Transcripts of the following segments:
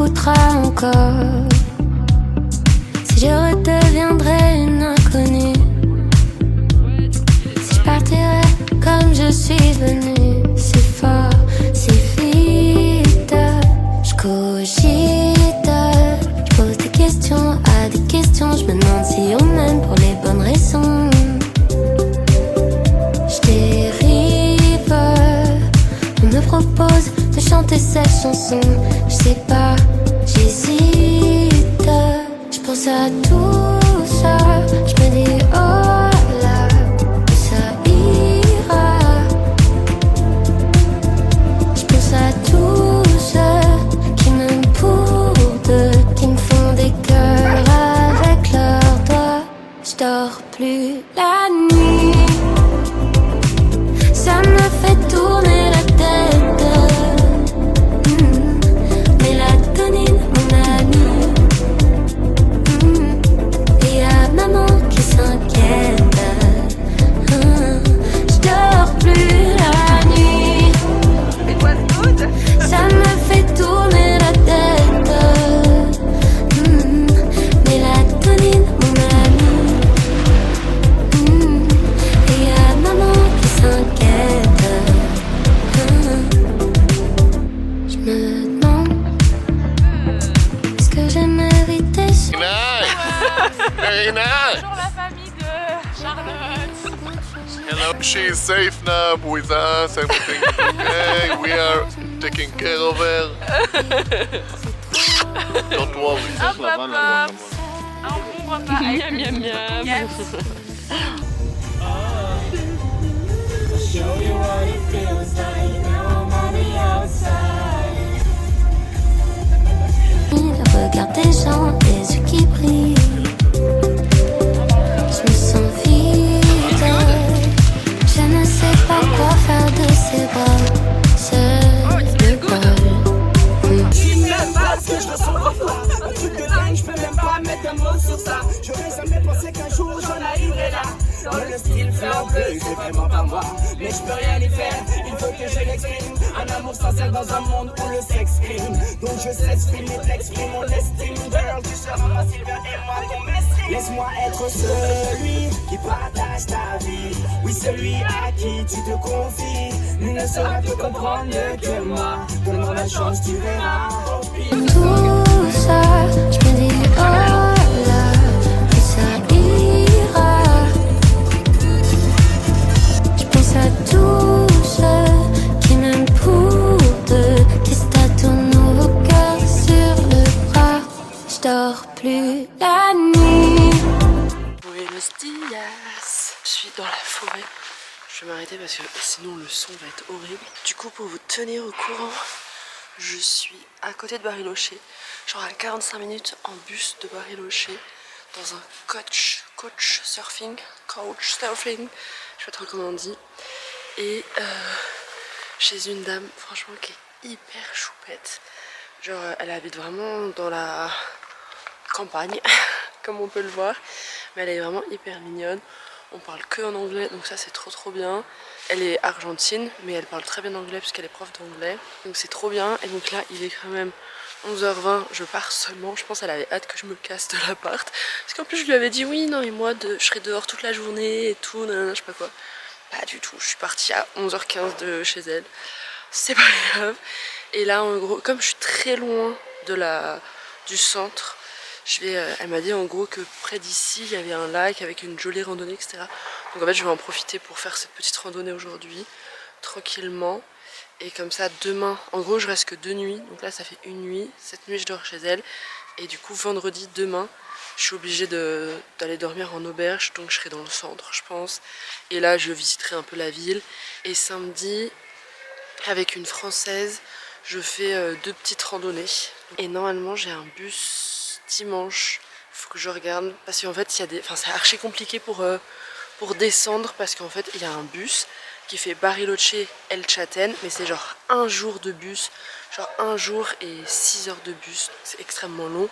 coûtera encore. Si je redeviendrais une inconnue, si je partirais comme je suis venue, si fort, si vite, je cogite, je pose des questions à des questions, je me demande si on m'aime pour les bonnes raisons. Je dérive, on me propose de chanter cette chanson, je sais pas, j'hésite, je pense à tout ça, je me dis oh là, que ça ira. Je pense à tous ceux qui m'aiment pour deux, qui me font des cœurs avec leurs doigts. Je dors plus la nuit, ça me fait tourner la tête. Mélatonine, mon ami. Et y'a maman qui s'inquiète. Je dors plus la nuit, ça me fait tourner la tête. Mélatonine, mon ami. Et y'a maman qui s'inquiète. Je me demande, est-ce que j'ai mérité ça? Very nice. Bonjour la famille de Charlotte. Hello. She is safe now with us. Everything is okay. We are taking care of her. Don't worry. Hop hop hop. Un bon repas. Miam miam miam. Yes. Show you what it feels like. Now I'm on the outside. Le regard des gens, les yeux qui brillent. Je me sens vide. Je ne sais pas quoi faire de ces bras. Seul le bol. J'imagine pas ce que je ressens parfois. Un truc de dingue, je peux même pas mettre un mot sur ça. J'aurais jamais pensé qu'un jour j'en arriverais là. Dans le style fleur bleue, c'est vraiment pas moi. Mais je peux rien y faire, il faut que je l'exprime. Un amour sincère dans un monde où le sexe crime. Donc je s'exprime et t'exprime mon estime. Girl, tu seras ma Sylvia et moi ton messie. Laisse-moi être celui qui partage ta vie. Oui, celui à qui tu te confies. Nul ne saura te comprendre mieux que moi. Donne-moi la chance, tu verras. Au pire. Tout ça, je me dis oh là, que ça ira. Je pense à tous ceux qui m'aiment pour deux, qui se tatouent nos cœurs sur le bras. Je dors plus la nuit. Buenos dias. Je suis dans la forêt. Je vais m'arrêter parce que sinon le son va être horrible. Du coup, pour vous tenir au courant, je suis à côté de Bariloche, genre à 45 minutes en bus de Bariloche, dans un coach surfing, je sais pas trop comment on dit, et chez une dame franchement qui est hyper choupette. Genre elle habite vraiment dans la campagne, comme on peut le voir, mais elle est vraiment hyper mignonne. On parle que en anglais, donc ça c'est trop bien. Elle est argentine, mais elle parle très bien anglais puisqu'elle est prof d'anglais. Donc c'est trop bien. Et donc là, il est quand même 11h20, je pars seulement. Je pense qu'elle avait hâte que je me casse de l'appart. Parce qu'en plus je lui avais dit oui, non mais moi je serai dehors toute la journée et tout, je sais pas quoi. Pas du tout, je suis partie à 11h15 de chez elle. C'est pas grave. Et là en gros, comme je suis très loin du centre, elle m'a dit en gros que près d'ici il y avait un lac avec une jolie randonnée, etc. Donc en fait je vais en profiter pour faire cette petite randonnée aujourd'hui, tranquillement. Et comme ça demain, en gros je reste que 2 nuits, donc là ça fait une nuit. Cette nuit je dors chez elle. Et du coup vendredi, demain, je suis obligée d'aller dormir en auberge, donc je serai dans le centre je pense. Et là je visiterai un peu la ville. Et samedi, avec une Française, je fais 2 petites randonnées. Et normalement j'ai un bus dimanche, il faut que je regarde parce qu'en fait c'est archi compliqué pour descendre parce qu'en fait il y a un bus qui fait Bariloche El Chaten, mais c'est genre un jour de bus, genre un jour et 6 heures de bus, c'est extrêmement long.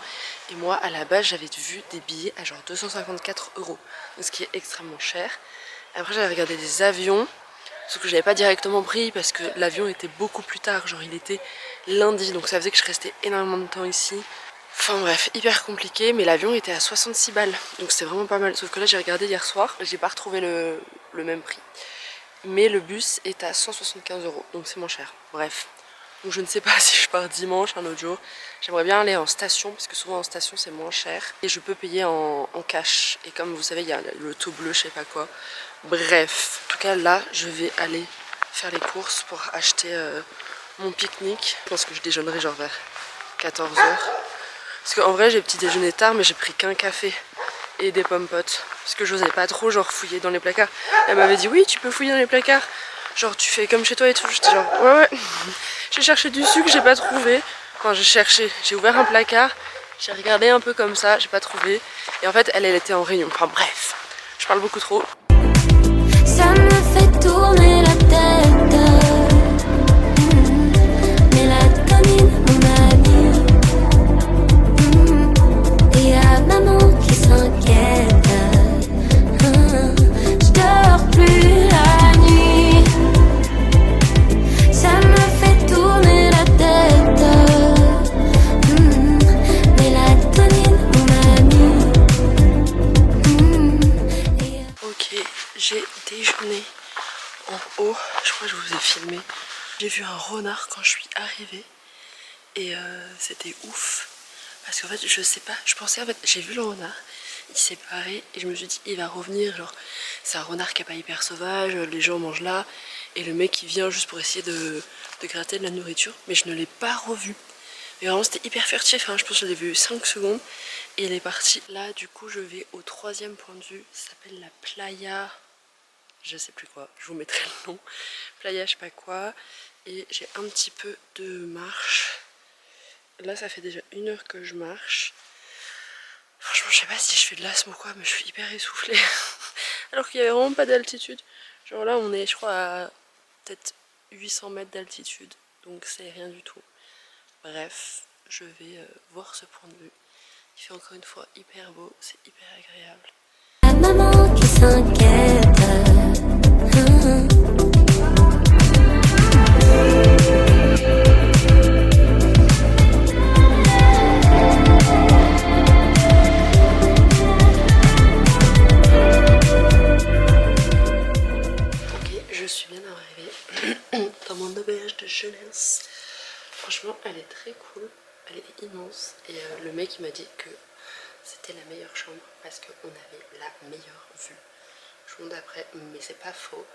Et moi à la base j'avais vu des billets à genre 254 €, ce qui est extrêmement cher. Après j'avais regardé des avions, Sauf que je l'avais pas directement pris parce que l'avion était beaucoup plus tard, genre il était lundi, donc ça faisait que je restais énormément de temps ici. Enfin bref, hyper compliqué, mais l'avion était à 66 balles, donc c'était vraiment pas mal. Sauf que là j'ai regardé hier soir, j'ai pas retrouvé le même prix. Mais le bus est à 175 €, donc c'est moins cher. Bref, donc je ne sais pas si je pars dimanche, un autre jour. J'aimerais bien aller en station, parce que souvent en station c'est moins cher. Et je peux payer en cash, et comme vous savez il y a le taux bleu, je sais pas quoi. Bref, en tout cas là je vais aller faire les courses pour acheter mon pique-nique. Je pense que je déjeunerai genre vers 14 h. Parce qu'en vrai j'ai petit déjeuner tard, mais j'ai pris qu'un café et des pommes potes. Parce que j'osais pas trop genre fouiller dans les placards. Elle m'avait dit oui tu peux fouiller dans les placards. Genre tu fais comme chez toi et tout. J'étais genre ouais. J'ai cherché du sucre, j'ai pas trouvé. Enfin j'ai ouvert un placard, j'ai regardé un peu comme ça, j'ai pas trouvé. Et en fait elle était en réunion. Enfin bref, je parle beaucoup trop. Ça me fait tourner la tête. Mélatonine, mon ami. Et y'a maman qui s'inquiète. Je dors plus la nuit. Ça me fait tourner la tête. Mélatonine, mon ami. Ok, j'ai déjeuné en haut, je crois que je vous ai filmé. J'ai vu un renard quand je suis arrivée et c'était ouf. Parce qu'en fait, je sais pas, je pensais en fait, j'ai vu le renard, il s'est barré et je me suis dit il va revenir, genre c'est un renard qui est pas hyper sauvage, les gens mangent là et le mec il vient juste pour essayer de gratter de la nourriture, mais je ne l'ai pas revu. Mais vraiment c'était hyper furtif, hein. Je pense que je l'ai vu 5 secondes et il est parti. Là du coup je vais au 3e point de vue, ça s'appelle la Playa, je sais plus quoi, je vous mettrai le nom, Playa je sais pas quoi, et j'ai un petit peu de marche. Là ça fait déjà 1 heure que je marche. Franchement je sais pas si je fais de l'asthme ou quoi, mais je suis hyper essoufflée. Alors qu'il y avait vraiment pas d'altitude. Genre là on est je crois à peut-être 800 mètres d'altitude, donc c'est rien du tout. Bref, je vais voir ce point de vue. Il fait encore une fois hyper beau, c'est hyper agréable. La maman qui s'inquiète. Ok, je suis bien arrivée dans mon auberge de jeunesse. Franchement, elle est très cool, elle est immense et le mec il m'a dit que c'était la meilleure chambre parce qu'on avait la meilleure vue. Je vous montre après, mais c'est pas faux.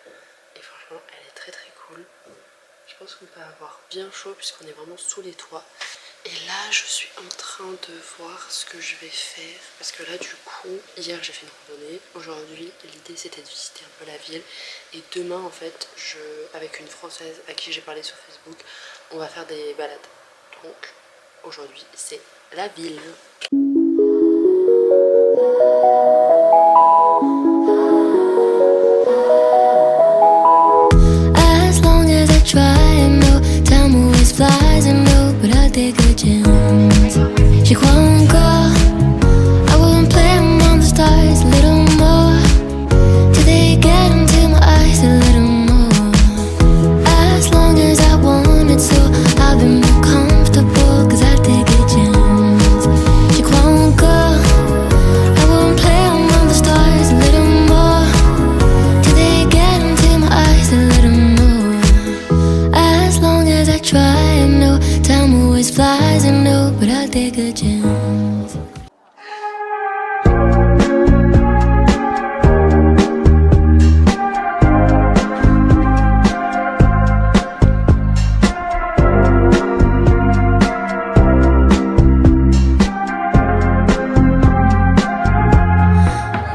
Et franchement, elle est très très cool. Je pense qu'on peut avoir bien chaud puisqu'on est vraiment sous les toits. Et là, je suis en train de voir ce que je vais faire. Parce que là, du coup, hier j'ai fait une randonnée. Aujourd'hui, l'idée c'était de visiter un peu la ville. Et demain, en fait, avec une Française à qui j'ai parlé sur Facebook, on va faire des balades. Donc, aujourd'hui, c'est la ville. As long as I try and know, time always flies and know, but I'll take a chance. J'y crois encore, I wouldn't play among the stars a little more, till they get into my eyes a little more. As long as I want it so, I'll be more comfortable, cause I'll take a chance. J'y crois encore, I wouldn't play among the stars a little more, till they get into my eyes a little more. As long as I try and know, time always flies and know, but I'll take a chance.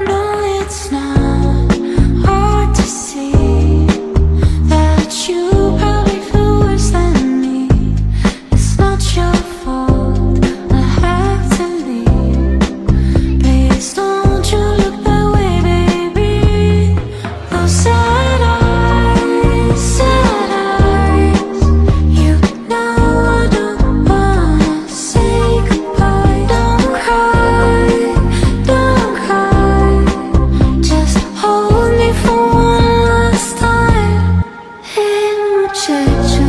No, it's not hard to see that you probably feel worse than me. It's not your fault. I had cherche